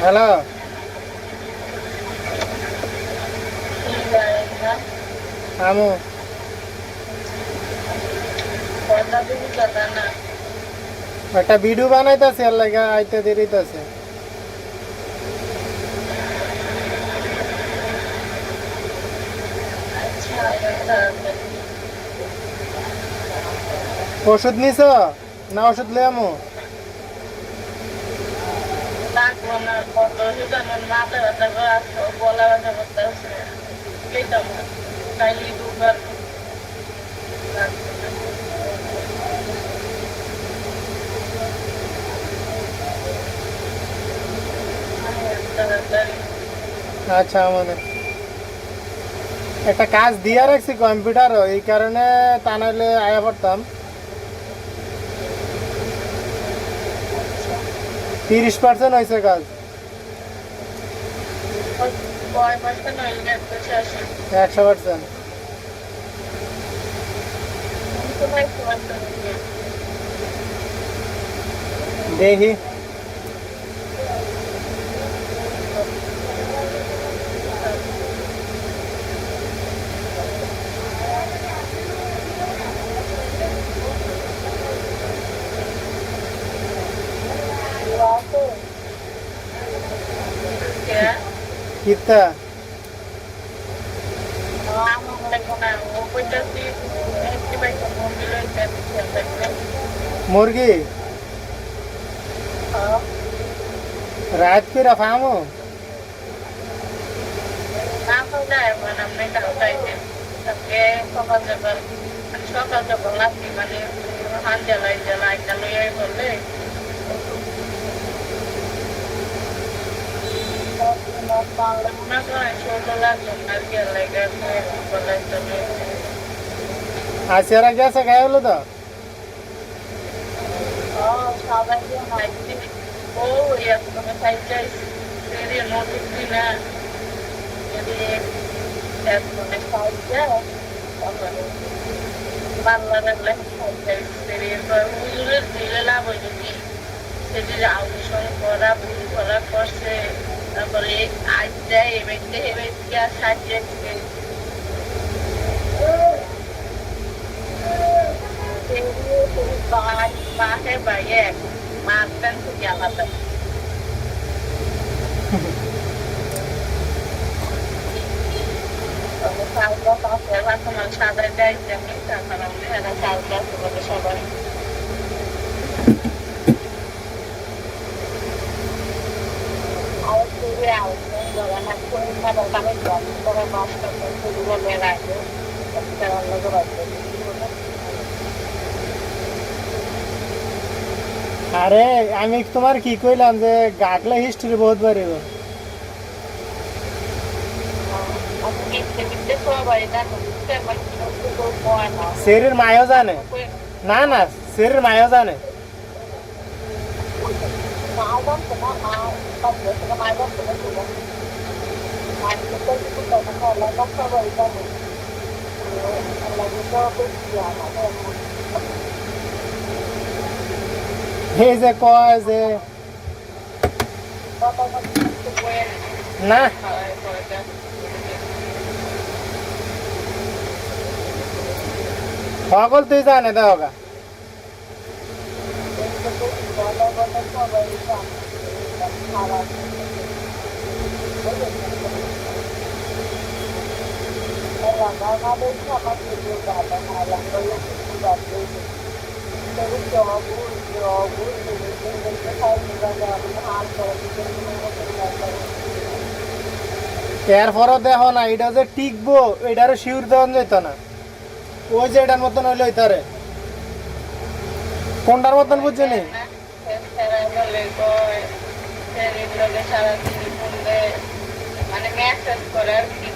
Hello আমু একটা video বানাইতেছে এর লাগা আইতে দেরিতেছে। ওষুধ নিছ না ওষুধ লই আমু? আচ্ছা মানে একটা কাজ দিয়া রাখছি কম্পিউটার, এই কারণে তা নাহলে আয়া পড়তাম। 30% হয়েছে কাজ। 100%। দেখি কিতা মুরগি রাত করে ফামো সকাল যখন লাগছি মানে হান জ্বালাই জ্বালাই জ্বালাই বললে আসিয়ারা গেছে গায়ে হলো তো সবাই ও নোটিস দিনা যদি বাংলা হুজুরের দিলে লাভ হইল কি সেটি আউডিশন করা ভুল করা করছে, তারপরে আজ দেয় এবার এবার সাজিয়ে বাহে বাইরে মারতেন খুবই আলাদা। সাদায় দেয় যেমন সবাই আরে আমি তোমার কি কইলাম যে গাগলা হিস্ট্রি বহুত বাড়িব। শরীর মায়ও জানে না না শরীর মায়ও জানে এই যে কয় যে না সকল তুই জানে দেওয়া এরপরও দেখো না এটা যে টিকবো এটারও শিউর দেওয়া যেত না। ওই যে এটার মতন হইলো এটারে কোনটার মতন বুঝছো নি মানে মেসেজ করে আর কি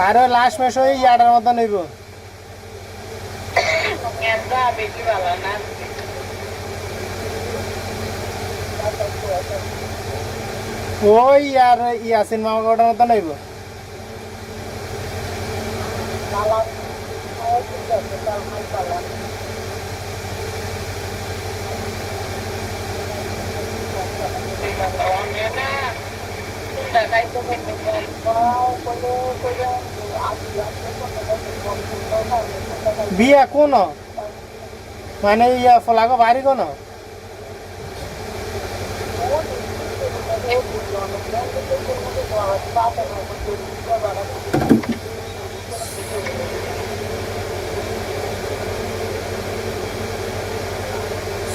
আরো লাস্ট ম্যাচ ওই ইয়াটার মতন হইব। বেশি ভালো না ওই আর ইয়াসিন মামা ওটার মতো নেইব। বিয়া কোন মানে ইয়া ফলাগো বাড়ি কোন?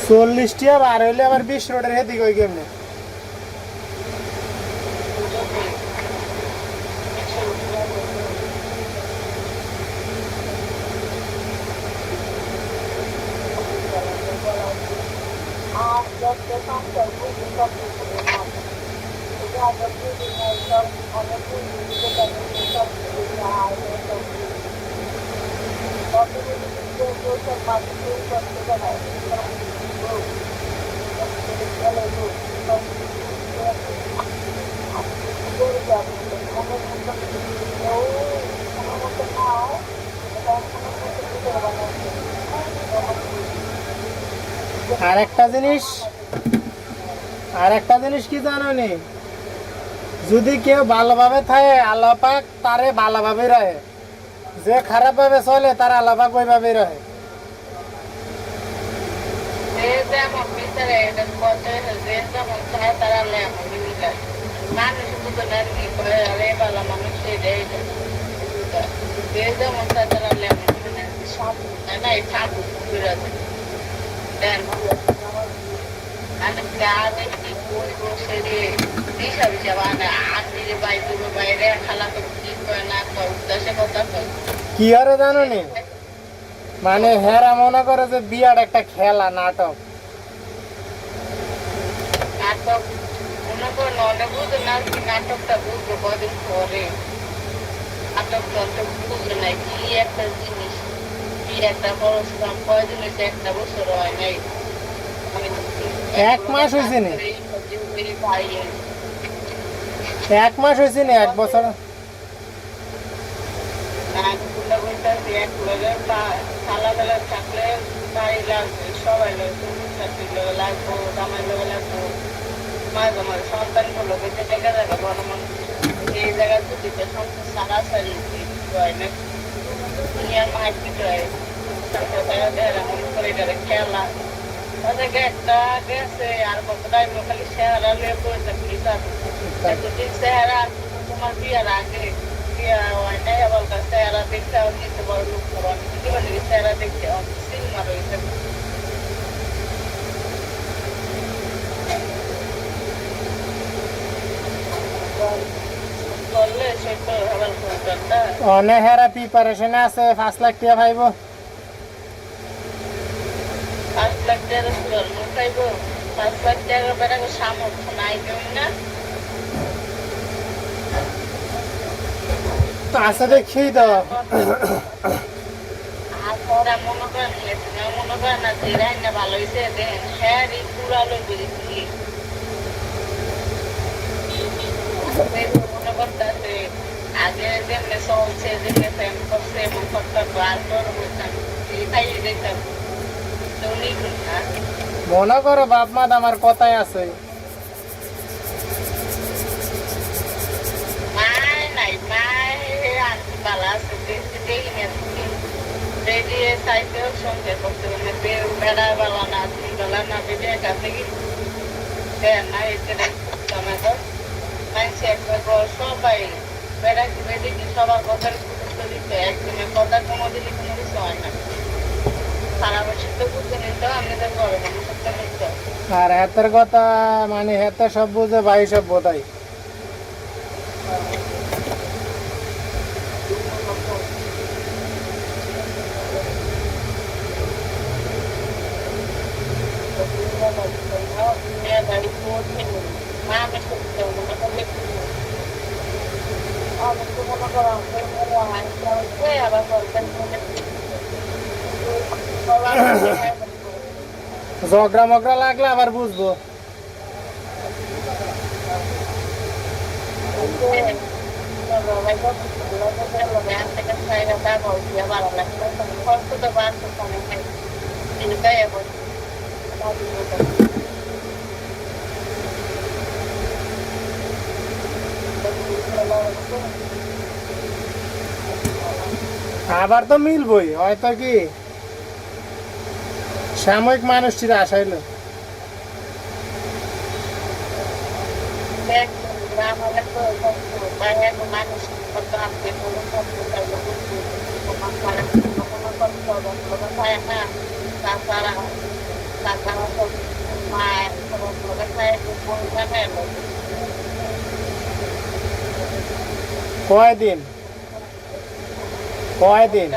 চল্লিশটিয়া বার হইলে আবার 20 রোডের হেদিক ওই কেমনে? আর একটা জিনিস কি জানো নি, যদি কেউ ভালোভাবে থাকে আল্লাহ পাক তারে ভালোভাবে রাখে, যে খারাপ ভাবে চলে তার আল্লাহ পাক ওইভাবে রাখে। কি আরে জানো নি, মানে হেরা মনে করে যে বিয়ার একটা খেলা নাটক। নাটকটা বুঝবো কদিন পরে, নাটকটা বুঝবে না কি একটা জিনিস, কি একটা পড়াশোনা কয়দিন হয়েছে, একটা বছর হয় নাই। 1 মাস হয়েছে নি, 1 মাস হয়েছে নি, 1 বছর। থাকলে বাড়ি লাগবে, সবাই লাগবে, লাগবো, জামাই লোক লাগবো, মাঝে মাঝে সন্তান গুলো বেঁচে দেখা যাবে বড় মানুষ। এই জায়গায় দুটিতে সন্তান সারাসারি হয় না, দুনিয়ার মারপিট হয়, মনে করে এটা খেলা। ওদেরকে একটা গেছে আর কত টাইম খালি চেহারা লিয়ে পড়ে থাকলি, এতদিন চেহারা তোমার বিয়ার আগে বিয়া হয় নাই, আবার চেহারা দেখতে নিতে বড় লোক করো, আমি কি বলি চেহারা দেখতে সিনেমা রয়েছে। অনেক হেরা প্রিপারেশনে আছে, 5 লাখ টাকা পাইব। 5 লাখ টাকা পাইব, 5 লাখ টাকা বেড়া সামর্থ্য নাই না। আচ্ছা দেখি তো, মনে করেন না যে রান্না ভালো হয়েছে, দেখেন হ্যাঁ পুরালো বেরিয়েছি মনে করতেছে আগে যেমনি চলছে, যেমনি ফ্যান করছে এমন করতে আর খাই দেখতাম। মনে করো বাপ মা আমার কথাই আছে। মায় নাই, মায় আনতে পালা আছে, দেখি না বেরিয়ে সাইকেল সঙ্গে করতে বেড়া বেলা না, বেলা না বেরিয়ে কাছে দেন না, এতে মানুষ একটা সবাই বেড়া বেরিয়ে সবার কথার গুরুত্ব দিতে, একদিনের কথা কোনোদিনই কোনো কিছু হয় না। সারা বছর তো বুঝতে নিতে আমি তো করবো সবটা নিতে। আর হাতের কথা মানে হাতে সব বুঝে, ভাই সব বোধাই। ঝগড়া মগড়া লাগলে আবার বুঝবো। আবার তো মিলবই হয়তো কি সাময়িক মানুষটির আশাইলো কয়দিন কয়দিন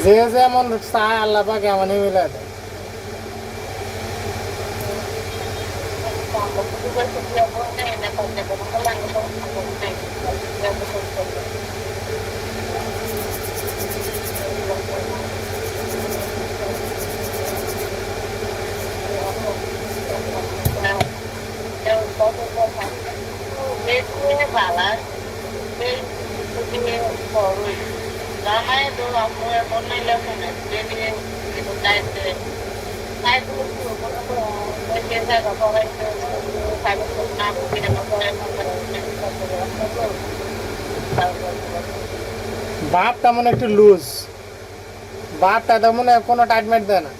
যে যেমন চায় আল্লাহ পাক এমনই মিলে দেয় বাপটা মনে একটু লুজ বাপটা তেমন কোনো টাইটমেট দেয় না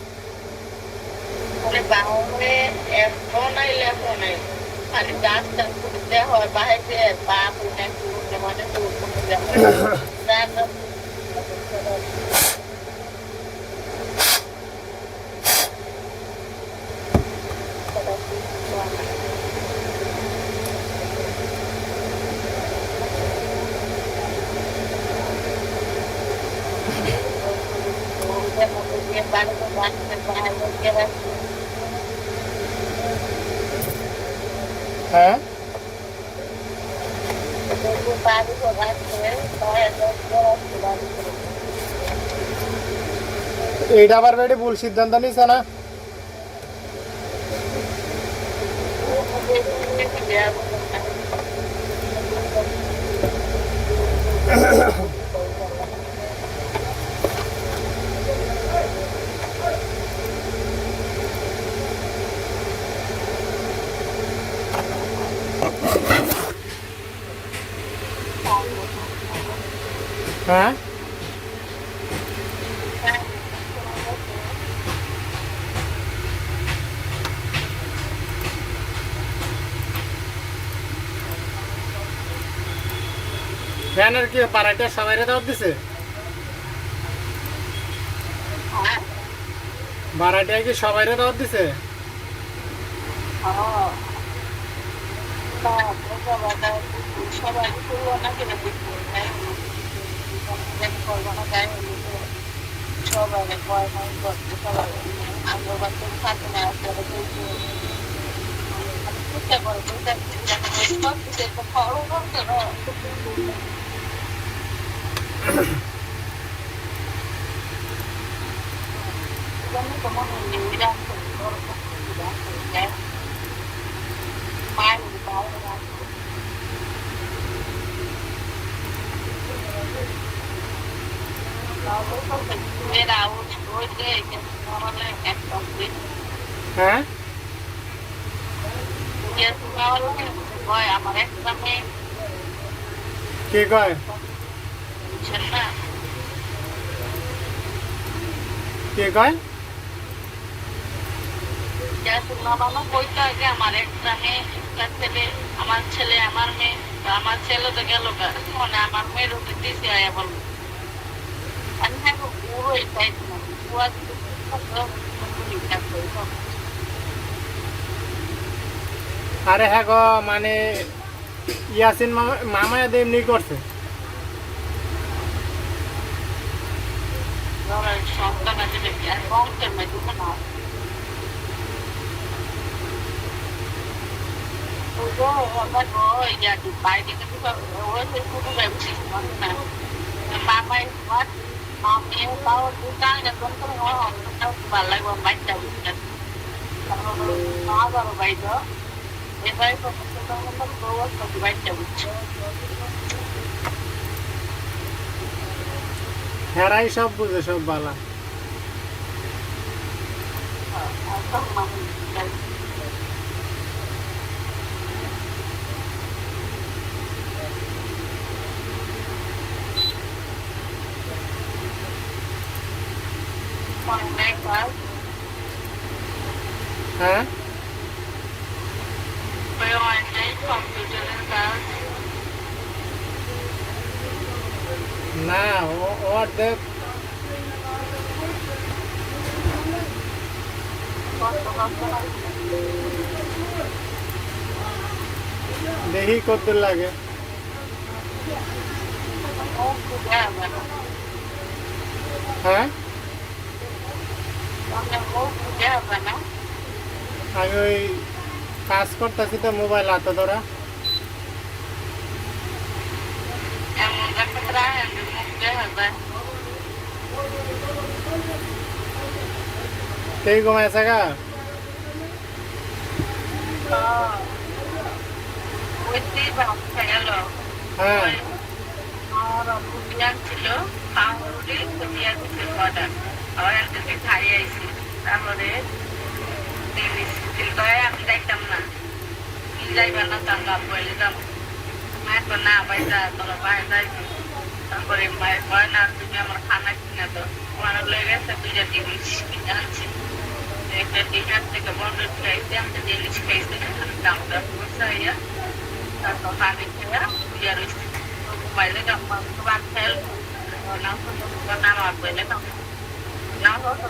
হ্যাঁ এইটা আবার বেড়ে ভুল সিদ্ধান্ত নিছে না হ্যাঁ ফ্যানের কি পাড়াটা সবাই দাওয়াত দিছে ভাড়াটা কি সবাই দাওয়াত দিছে হ্যাঁ হয় আমার একটা মেয়ে কে কয়? বুঝছেন না কে কয়? বাবা কইতে আগে আমার একটা মেয়ে একটা ছেলে আমার ছেলে আমার মেয়ে তো আমার ছেলে তো গেল মানে আমার মেয়ের ওদের দিছে আয়া বলবো আমি হ্যাঁ পুরো এটাই আরে হ্যাঁ গো, মানে ইয়াসিন মামা এমনি করছে। সন্তান আছে দেখি আর বংশের মেয়ে না বাইরে কিন্তু মামাই মামি তাও দুটান যখন ভালো লাগবে বাচ্চা বুঝছেন মা বাবা বাইর এবার বাচ্চা বুঝছে হেরাই সব বুঝে, সব বালা। হ্যাঁ, কম্পিউটারের কাজ না ওর দেখ দেখি কত লাগে। হ্যাঁ, আমি ওই কাজ করতেছি তো, মোবাইল হাতে ধরা। তেই ঘুমাইছে গা। হ্যাঁ, ছিল পাউরুটি কুচিয়া দিচ্ছে অর্ডার আবার একটা খাই আইছি তারপরে আমি যাইতাম না কি যাইবা না তাঙ্গা বলে যাম মায়ের তো না বাইজা তোরা বাইরে যাইবি তারপরে মায়ের কয় না তুমি আমার খানা কিনে তো আমার লেগে গেছে দুইটা জিনিস কিনে আনছি একটা ডিনার থেকে বন্ধ খাইছি একটা জিনিস খাইছি দামটা বসাইয়া তারপর পানি খেয়ে বুঝিয়া রয়েছি বাইরে বাদ খেল নামার বলে না হতো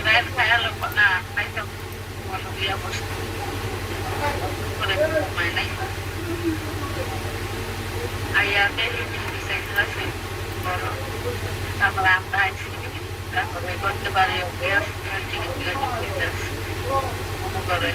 রাত খায়াল না খাইতাম ইয়া বসে করে ঘুমায় নাই আইয়াতে আছে বড় তারপরে আমরা আইসি তারপরে করতে পারি করে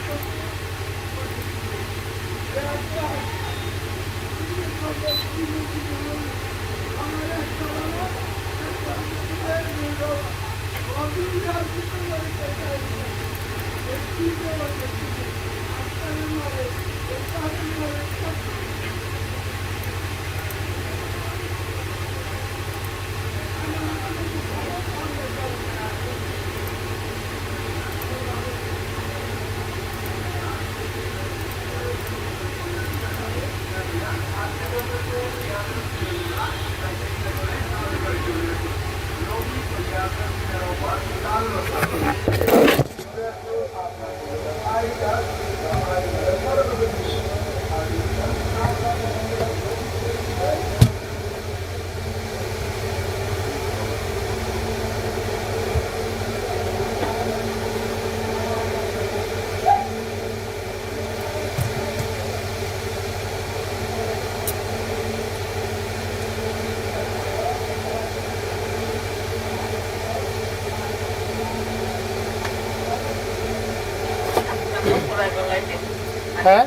হ্যাঁ,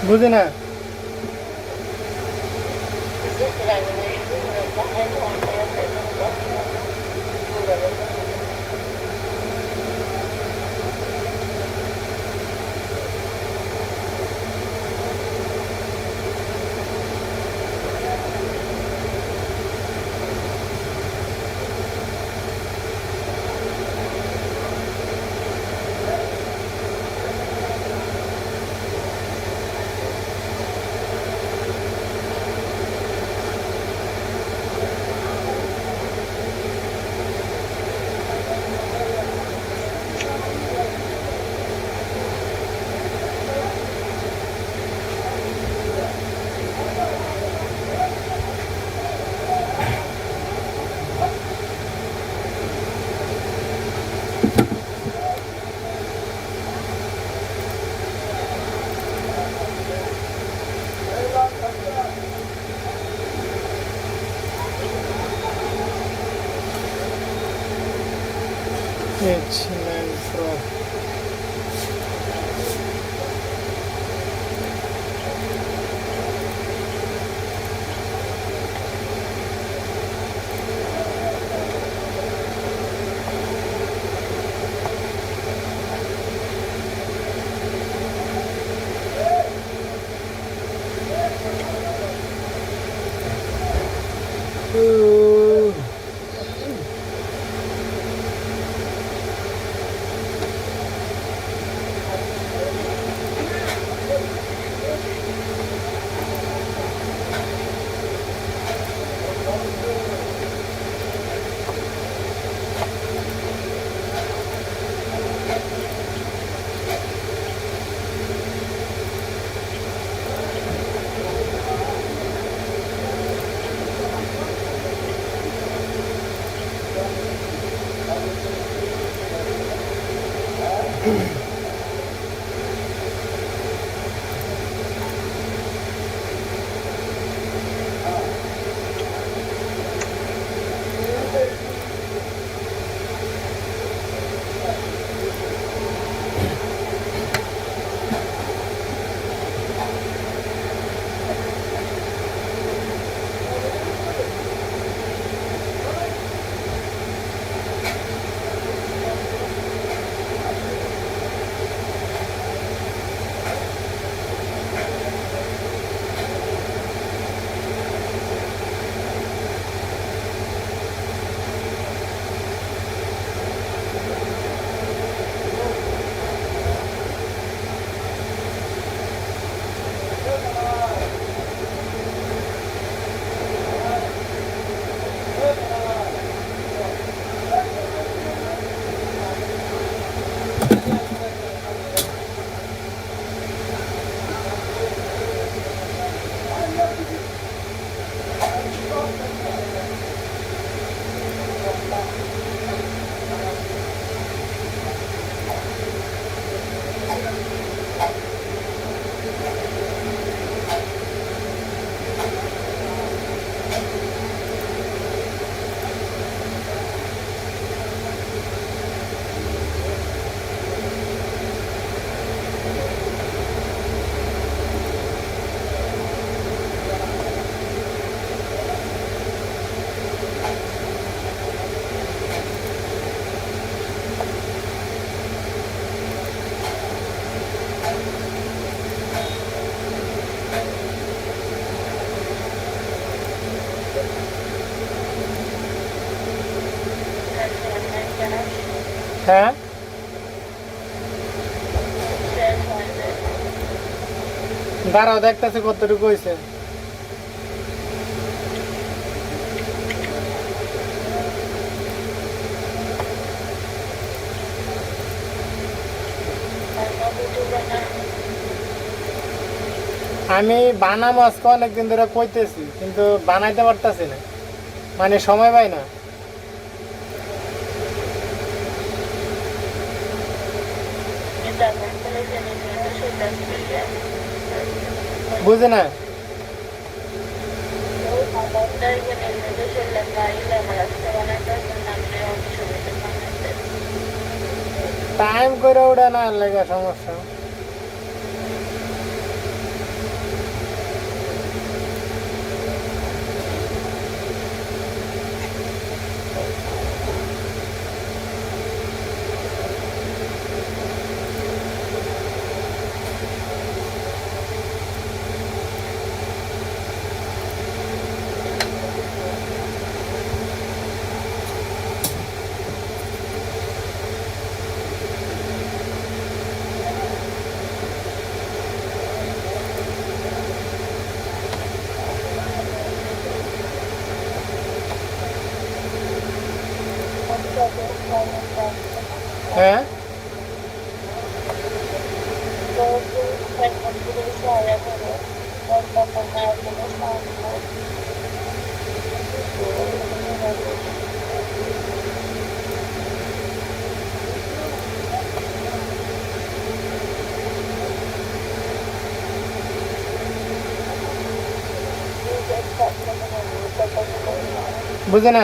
বুঝি না। H9 Pro. Ooh. হ্যাঁ দাঁড়াও দেখতেছে কতটুকু হয়েছে। আমি বানাবো আজকে অনেকদিন ধরে কইতেছি কিন্তু বানাইতে পারতাছি না, মানে সময় পাই না। বুঝে না টাইম করে ওটা না লেগে সমস্যা। হ্যাঁ বুঝে না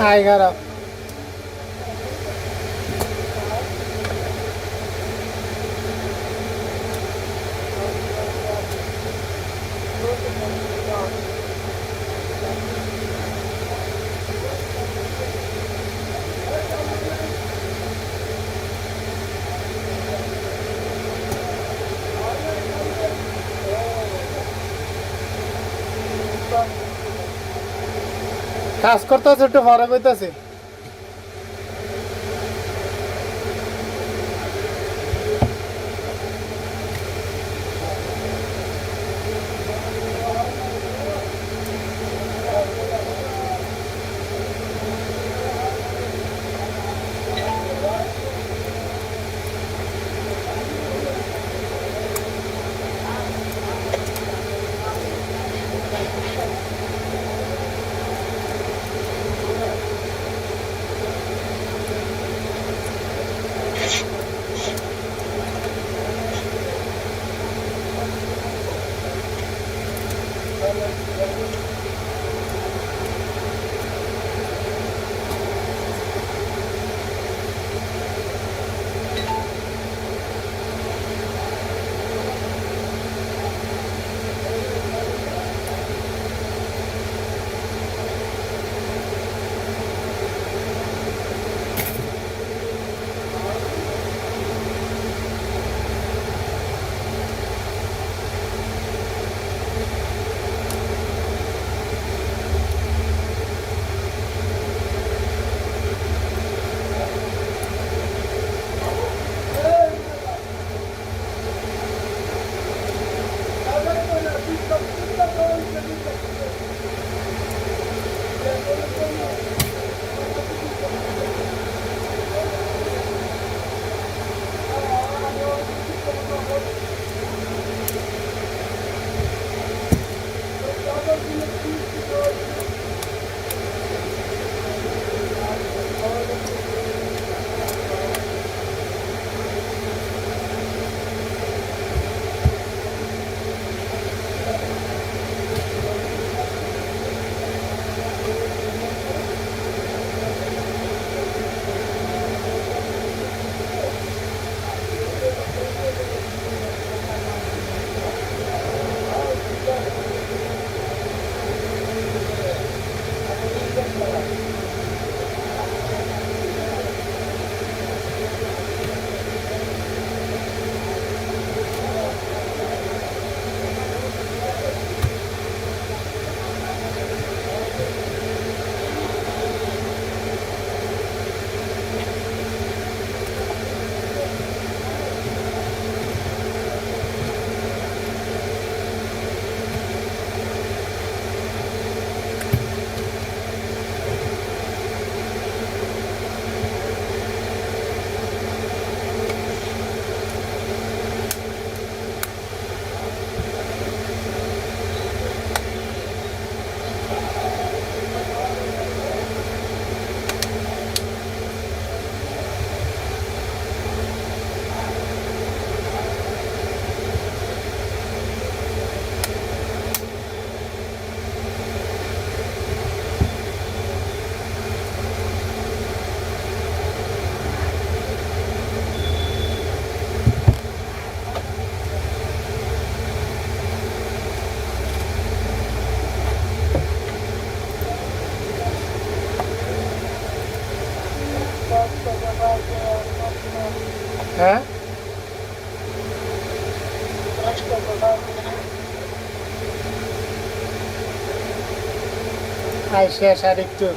আয় খারাপ কাজ করতেছে একটু পরে কইতাছি হ্যাঁ আয় শেষ আর একটু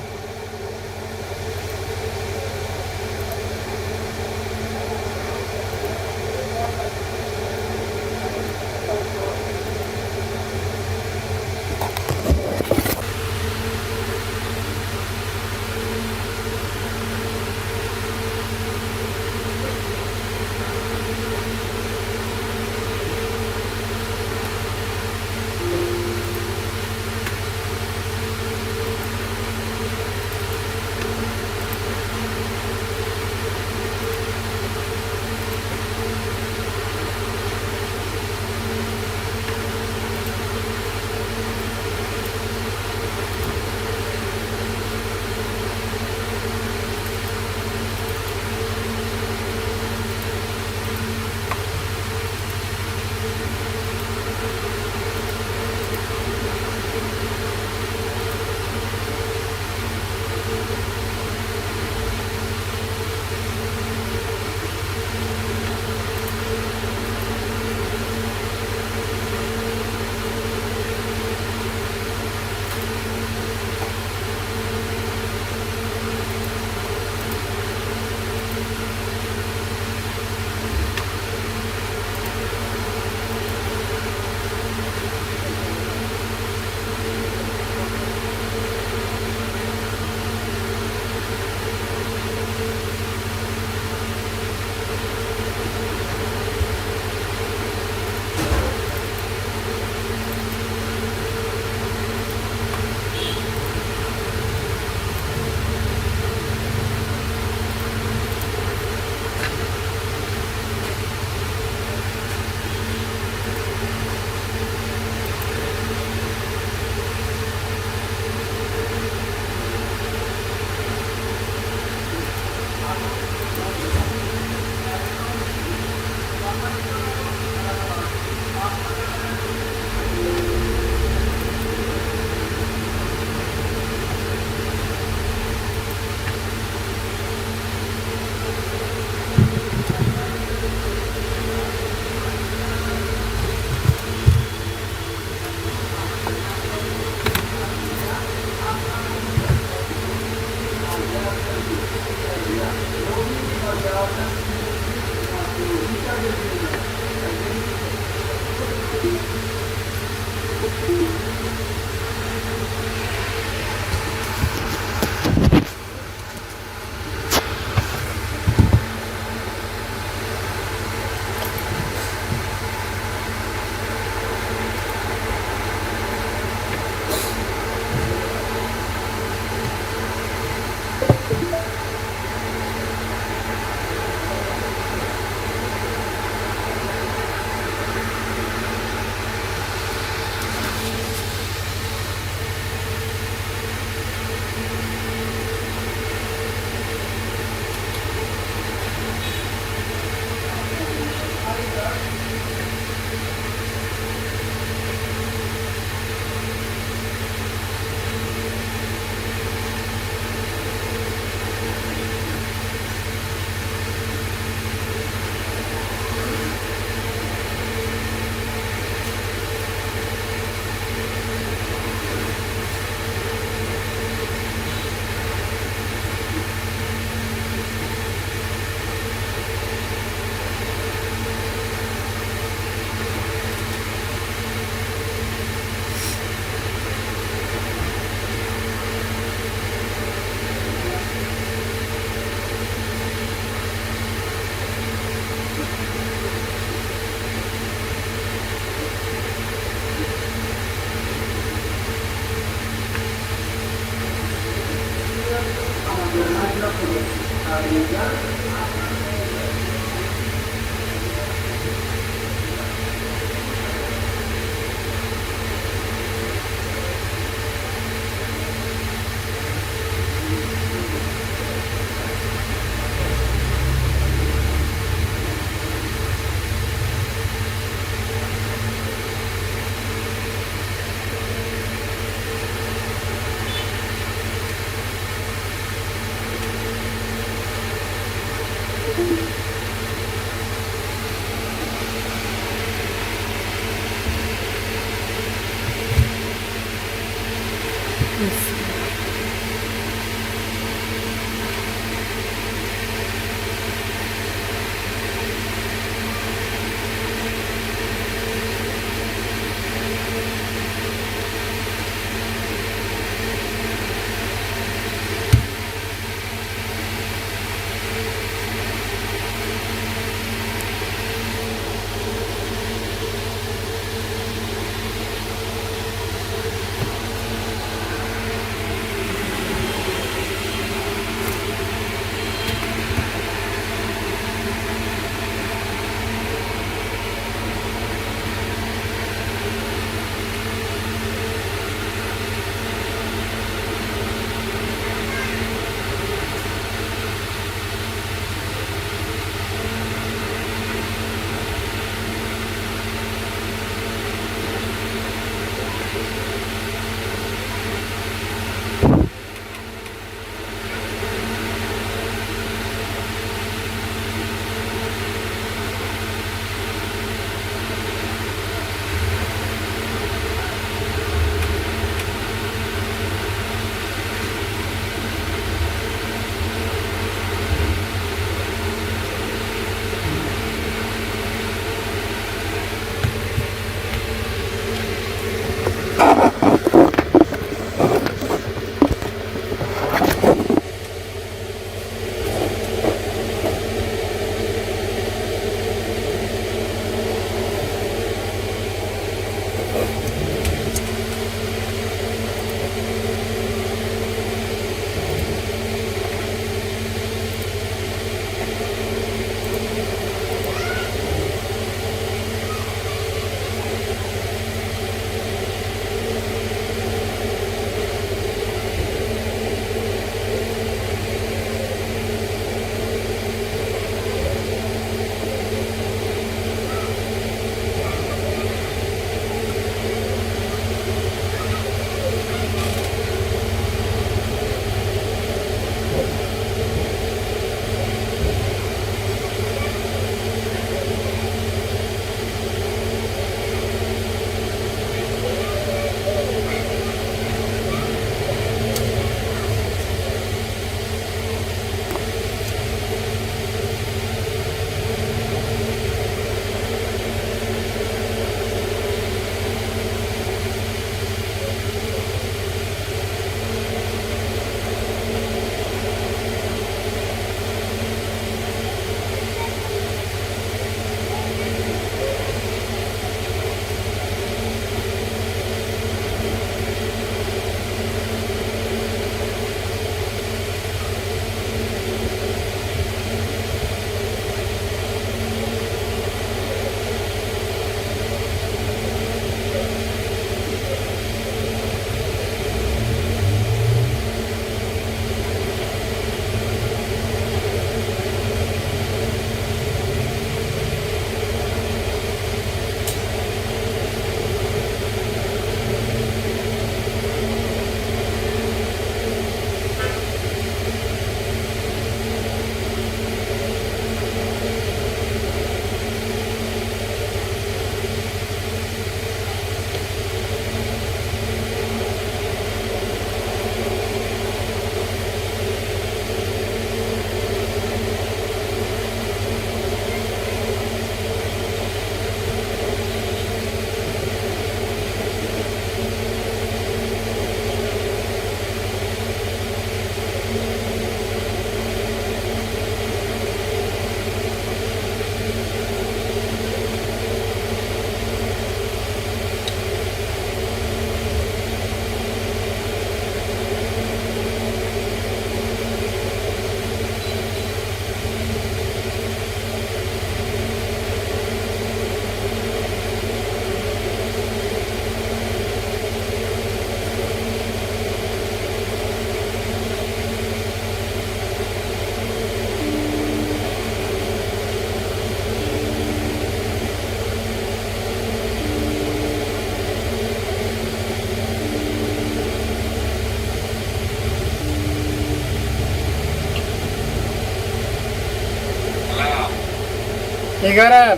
কি করেন?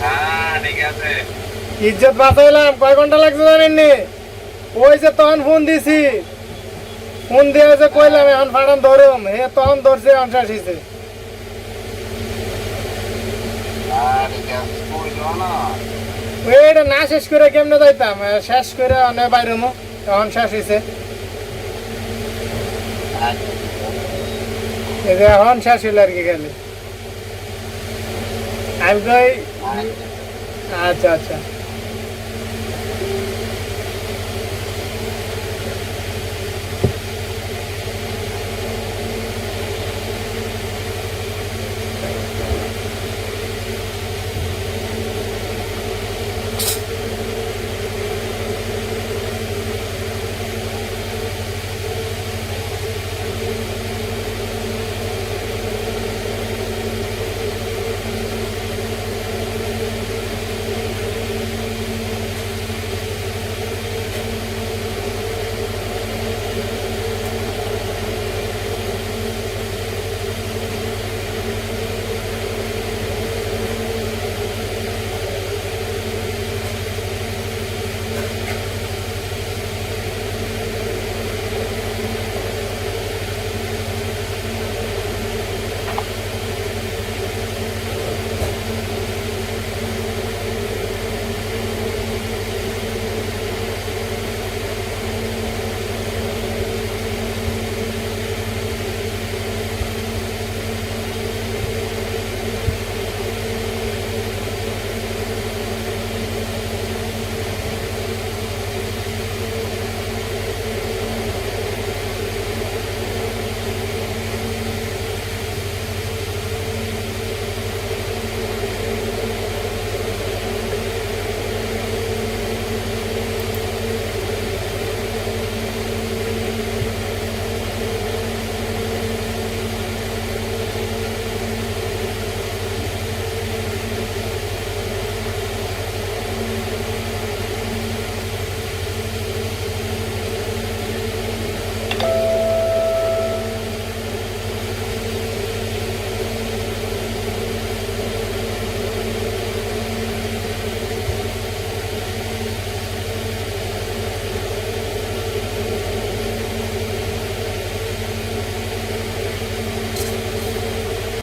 হ্যাঁ ঠিক আছে। ইজ্জত বাঁচাইলাম, কয় ঘন্টা লাগছে জানেননি? ওই যে তখন ফোন দিছি, ফোন দিয়ে যে কইলাম এখন ফাটান ধরুম, হে তখন ধরছে অনশাসিছে। হ্যাঁ ঠিক আছে, কইলো না। এটা না শেষ করে কেমনে যাইতাম, শেষ করে অনেক বাইরমো, তখন শেষ হয়েছে। আচ্ছা, এই যে এখন শেষ হইল আর কি গেলে। আমি কই আচ্ছা। আচ্ছা আচ্ছা।